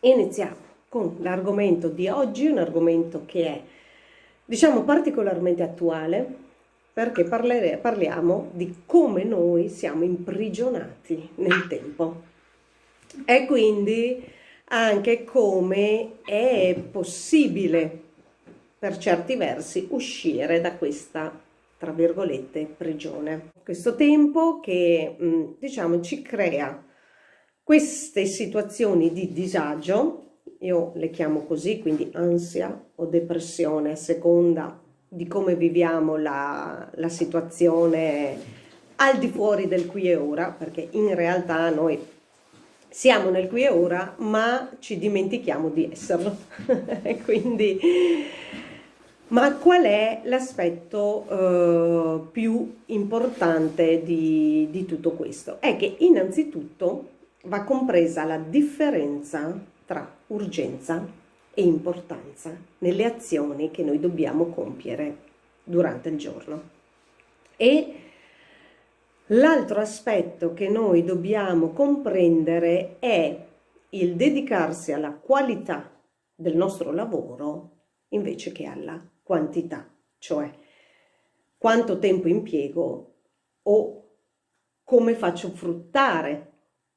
Iniziamo con l'argomento di oggi, un argomento che è, diciamo, particolarmente attuale, perché parliamo di come noi siamo imprigionati nel tempo e quindi anche come è possibile, per certi versi, uscire da questa, tra virgolette, prigione. Questo tempo che, diciamo, ci crea queste situazioni di disagio, io le chiamo così, quindi ansia o depressione, a seconda di come viviamo la situazione al di fuori del qui e ora, perché in realtà noi siamo nel qui e ora, ma ci dimentichiamo di esserlo. Quindi, ma qual è l'aspetto più importante di tutto questo? È che innanzitutto va compresa la differenza tra urgenza e importanza nelle azioni che noi dobbiamo compiere durante il giorno. E l'altro aspetto che noi dobbiamo comprendere è il dedicarsi alla qualità del nostro lavoro invece che alla quantità, cioè quanto tempo impiego o come faccio fruttare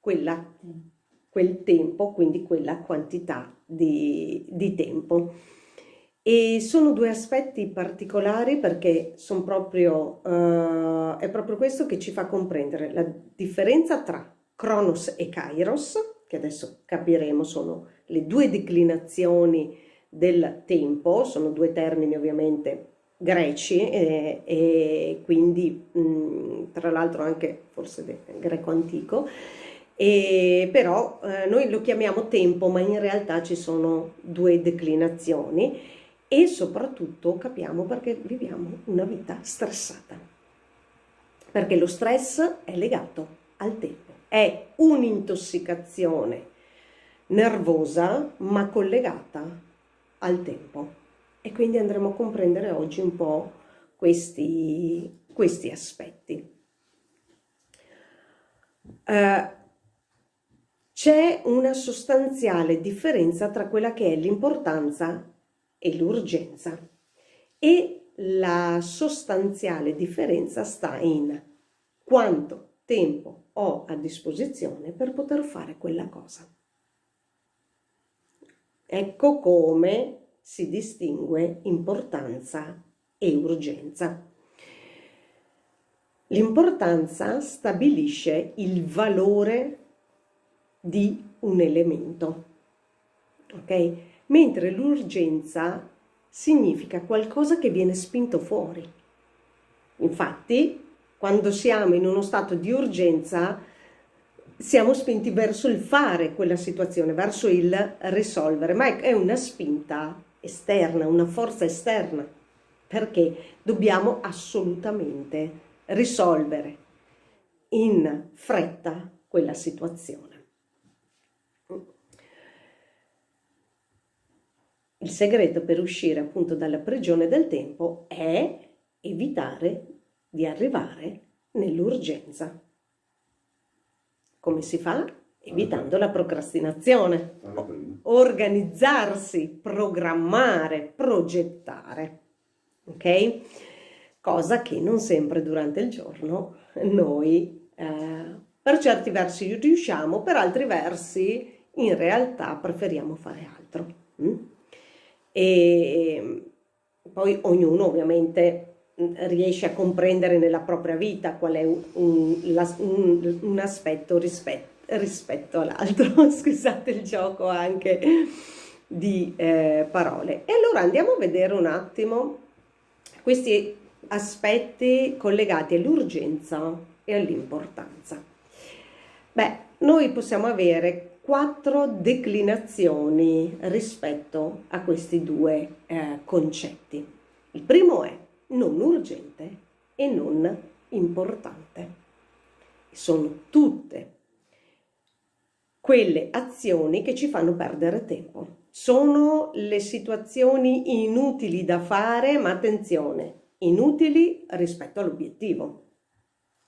quel tempo, quindi quella quantità di tempo. E sono due aspetti particolari perché sono proprio, è proprio questo che ci fa comprendere la differenza tra Cronos e Kairos, che adesso capiremo sono le due declinazioni del tempo, sono due termini ovviamente greci e quindi tra l'altro anche forse greco antico, però noi lo chiamiamo tempo, ma in realtà ci sono due declinazioni e soprattutto capiamo perché viviamo una vita stressata, perché lo stress è legato al tempo, è un'intossicazione nervosa ma collegata al tempo. E quindi andremo a comprendere oggi un po' questi aspetti. C'è una sostanziale differenza tra quella che è l'importanza e l'urgenza, e la sostanziale differenza sta in quanto tempo ho a disposizione per poter fare quella cosa. Ecco come si distingue importanza e urgenza. L'importanza stabilisce il valore di un elemento, ok? Mentre l'urgenza significa qualcosa che viene spinto fuori. Infatti, quando siamo in uno stato di urgenza, siamo spinti verso il fare quella situazione, verso il risolvere, ma è una spinta esterna, una forza esterna, perché dobbiamo assolutamente risolvere in fretta quella situazione. Il segreto per uscire appunto dalla prigione del tempo è evitare di arrivare nell'urgenza. Come si fa? Evitando la procrastinazione, organizzarsi, programmare, progettare, ok? Cosa che non sempre durante il giorno noi per certi versi riusciamo, per altri versi in realtà preferiamo fare altro. E poi ognuno ovviamente riesce a comprendere nella propria vita qual è un aspetto rispetto all'altro. Scusate il gioco anche di parole. E allora andiamo a vedere un attimo questi aspetti collegati all'urgenza e all'importanza. Beh, noi possiamo avere 4 declinazioni rispetto a questi due concetti. Il primo è non urgente e non importante. Sono tutte quelle azioni che ci fanno perdere tempo. Sono le situazioni inutili da fare, ma attenzione, inutili rispetto all'obiettivo,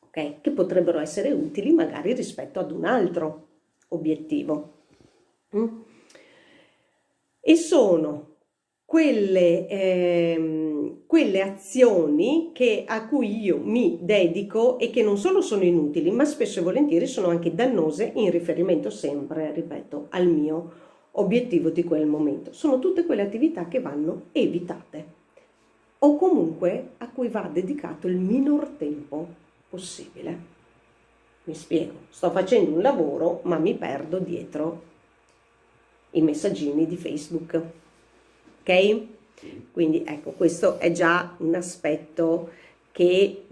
ok? Che potrebbero essere utili magari rispetto ad un altro obiettivo. e sono quelle azioni a cui io mi dedico e che non solo sono inutili, ma spesso e volentieri sono anche dannose in riferimento sempre, ripeto, al mio obiettivo di quel momento. Sono tutte quelle attività che vanno evitate o comunque a cui va dedicato il minor tempo possibile. Mi spiego, sto facendo un lavoro ma mi perdo dietro i messaggini di Facebook, ok? Quindi ecco, questo è già un aspetto che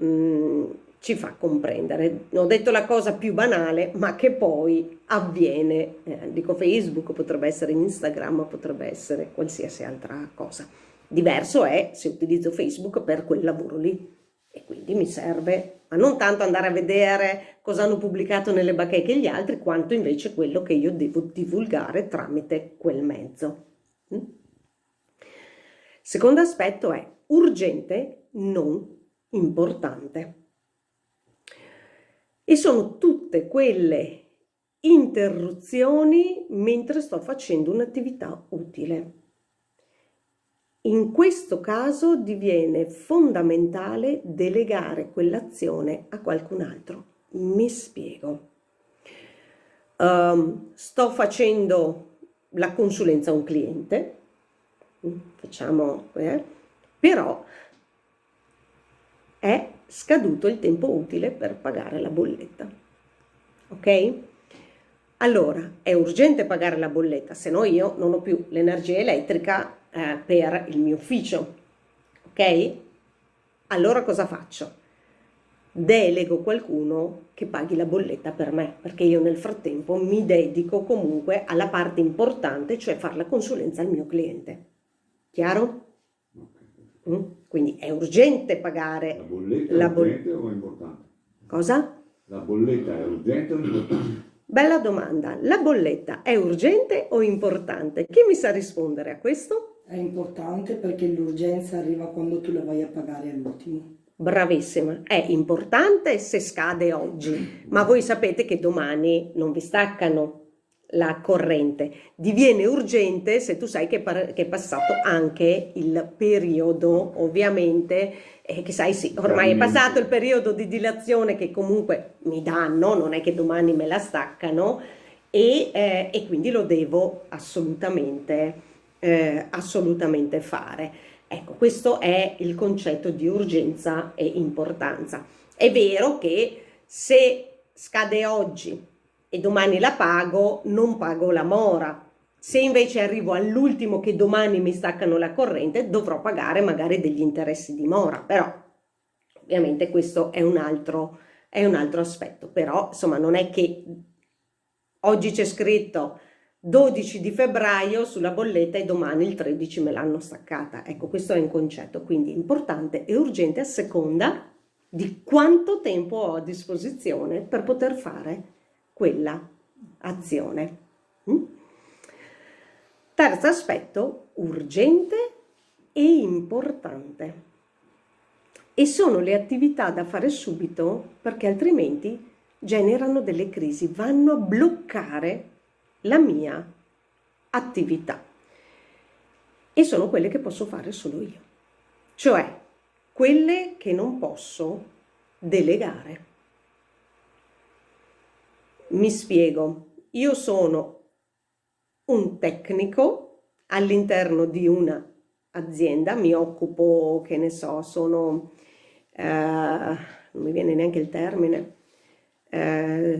ci fa comprendere. Ho detto la cosa più banale, ma che poi avviene, dico Facebook, potrebbe essere Instagram, potrebbe essere qualsiasi altra cosa. Diverso è se utilizzo Facebook per quel lavoro lì e quindi mi serve, ma non tanto andare a vedere cosa hanno pubblicato nelle bacheche gli altri, quanto invece quello che io devo divulgare tramite quel mezzo. Secondo aspetto è urgente, non importante. E sono tutte quelle interruzioni mentre sto facendo un'attività utile. In questo caso diviene fondamentale delegare quell'azione a qualcun altro. Mi spiego. Sto facendo la consulenza a un cliente, facciamo, però è scaduto il tempo utile per pagare la bolletta, ok? Allora, è urgente pagare la bolletta, se no io non ho più l'energia elettrica per il mio ufficio, ok? Allora cosa faccio? Delego qualcuno che paghi la bolletta per me, perché io nel frattempo mi dedico comunque alla parte importante, cioè fare la consulenza al mio cliente. Chiaro? Quindi è urgente pagare la bolletta. È urgente o importante? Cosa? La bolletta è urgente o importante? Bella domanda. La bolletta è urgente o importante? Chi mi sa rispondere a questo? È importante perché l'urgenza arriva quando tu la vai a pagare all'ultimo. Bravissima, è importante se scade oggi, ma voi sapete che domani non vi staccano la corrente. Diviene urgente se tu sai che è passato anche il periodo, ovviamente, che sai sì, ormai è passato il periodo di dilazione che comunque mi danno, non è che domani me la staccano e quindi lo devo assolutamente fare. Ecco, questo è il concetto di urgenza e importanza. È vero che se scade oggi e domani la pago, non pago la mora. Se invece arrivo all'ultimo che domani mi staccano la corrente, dovrò pagare magari degli interessi di mora, però ovviamente questo è un altro aspetto. Però insomma non è che oggi c'è scritto 12 di febbraio sulla bolletta e domani il 13 me l'hanno staccata. Ecco, questo è un concetto, quindi importante e urgente a seconda di quanto tempo ho a disposizione per poter fare quella azione. Terzo aspetto, urgente e importante. E sono le attività da fare subito perché altrimenti generano delle crisi, vanno a bloccare la mia attività e sono quelle che posso fare solo io, cioè quelle che non posso delegare. Mi spiego, io sono un tecnico all'interno di una azienda, mi occupo, che ne so, sono, non mi viene neanche il termine,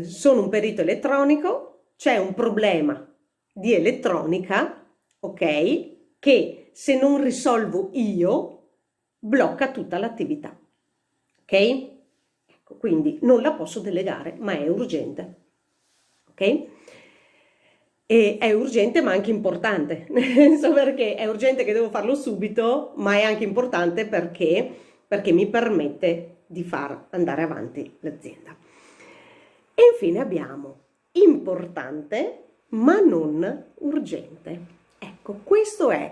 sono un perito elettronico. C'è un problema di elettronica, ok, che se non risolvo io blocca tutta l'attività, ok? Ecco, quindi non la posso delegare, ma è urgente, ok? E è urgente ma anche importante, nel senso perché è urgente che devo farlo subito, ma è anche importante perché mi permette di far andare avanti l'azienda. E infine abbiamo importante ma non urgente. Ecco, questo è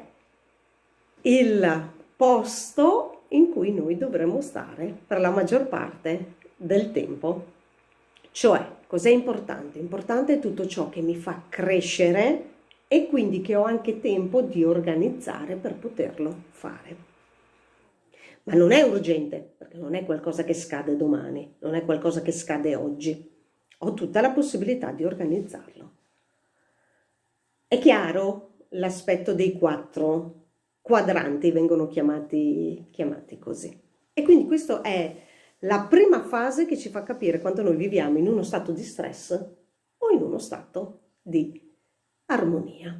il posto in cui noi dovremmo stare per la maggior parte del tempo. Cioè, cos'è importante? Importante è tutto ciò che mi fa crescere e quindi che ho anche tempo di organizzare per poterlo fare. Ma non è urgente, perché non è qualcosa che scade domani, non è qualcosa che scade oggi. Ho tutta la possibilità di organizzarlo. È chiaro l'aspetto dei 4 quadranti, vengono chiamati così. E quindi questa è la prima fase che ci fa capire quando noi viviamo in uno stato di stress o in uno stato di armonia.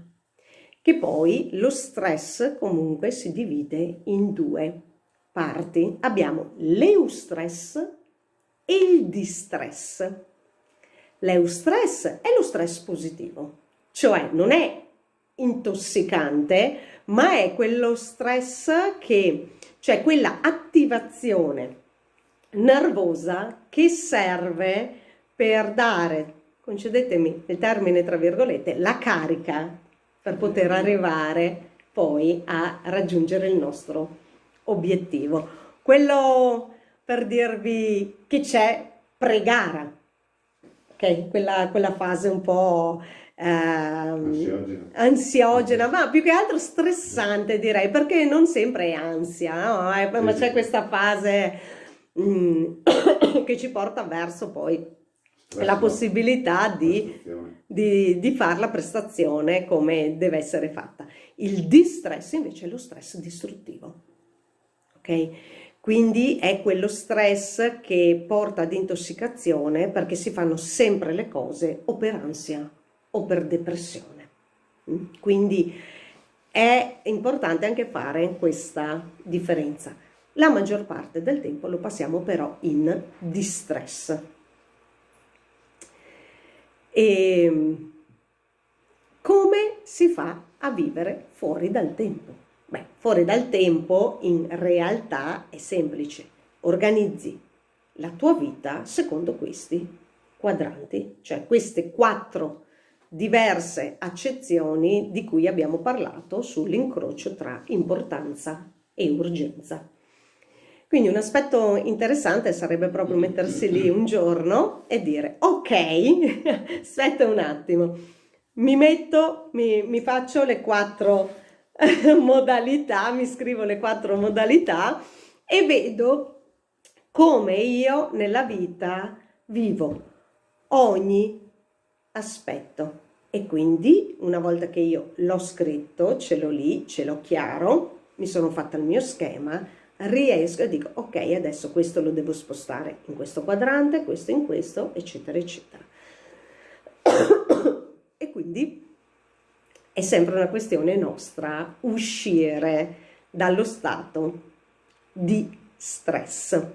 Che poi lo stress comunque si divide in 2 parti. Abbiamo l'eustress e il distress. L'eustress è lo stress positivo, cioè non è intossicante, ma è quello stress cioè quella attivazione nervosa che serve per dare, concedetemi il termine tra virgolette, la carica per poter arrivare poi a raggiungere il nostro obiettivo. Quello per dirvi che c'è pre-gara, ok? Quella fase un po' ansiogena, ma più che altro stressante direi, perché non sempre è ansia, no? Ma c'è questa fase che ci porta verso poi la possibilità di fare la prestazione come deve essere fatta. Il distress invece è lo stress distruttivo, ok? Quindi è quello stress che porta ad intossicazione perché si fanno sempre le cose o per ansia o per depressione. Quindi è importante anche fare questa differenza. La maggior parte del tempo lo passiamo però in distress. E come si fa a vivere fuori dal tempo? Beh, fuori dal tempo in realtà è semplice. Organizzi la tua vita secondo questi quadranti, cioè queste 4 diverse accezioni di cui abbiamo parlato sull'incrocio tra importanza e urgenza. Quindi un aspetto interessante sarebbe proprio mettersi lì un giorno e dire ok, aspetta un attimo, mi faccio le 4 modalità, mi scrivo le 4 modalità e vedo come io nella vita vivo ogni aspetto. E quindi una volta che io l'ho scritto, ce l'ho lì, ce l'ho chiaro, mi sono fatta il mio schema, riesco e dico ok, adesso questo lo devo spostare in questo quadrante, questo in questo, eccetera eccetera. E quindi è sempre una questione nostra uscire dallo stato di stress.